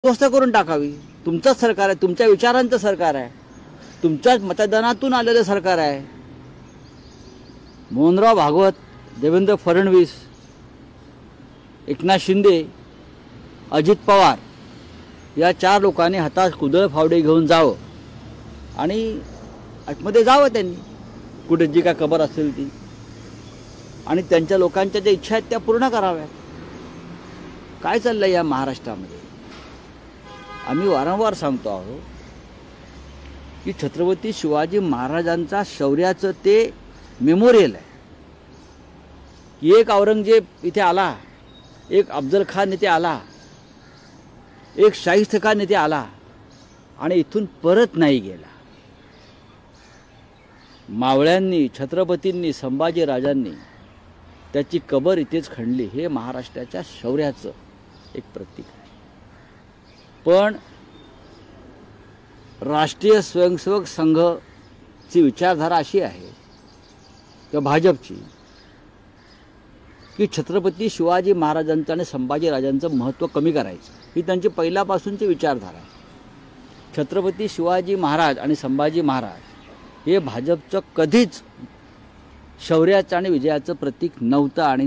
व्यवस्था करून टाकावी। तुमचंच सरकार आहे, तुमच्या विचारांचं सरकार आहे, तुमच्याच मतदानातून आलेलं सरकार आहे। मोहनराव भागवत, देवेंद्र फडणवीस, एकनाथ शिंदे, अजित पवार या चार लोकांनी हातात कुदळ फावडे घेऊन जावं आणि आतमध्ये जावं त्यांनी, कुठे जी काय खबर असेल ती, आणि त्यांच्या लोकांच्या ज्या इच्छा आहेत त्या पूर्ण कराव्यात। काय चाललंय या महाराष्ट्रामध्ये? आम्ही वारंवार सांगतो आहोत की छत्रपती शिवाजी महाराजांचा शौर्याचं ते मेमोरियल आहे की एक औरंगजेब इथे आला, एक अफजल खान इथे आला, एक शाहिस्त खान इथे आला आणि इथून परत नाही गेला। मावळ्यांनी, छत्रपतींनी, संभाजी राजांनी त्याची कबर इथेच खणली। हे महाराष्ट्राच्या शौर्याचं एक प्रतीक आहे। पण राष्ट्रीय स्वयंसेवक संघची विचारधारा अशी आहे किंवा भाजपची की छत्रपती शिवाजी महाराजांचं आणि संभाजी राजांचं महत्त्व कमी करायचं, ही त्यांची पहिल्यापासूनची विचारधारा आहे। छत्रपती शिवाजी महाराज आणि संभाजी महाराज हे भाजपचं कधीच शौर्याचं आणि विजयाचं प्रतीक नव्हतं आणि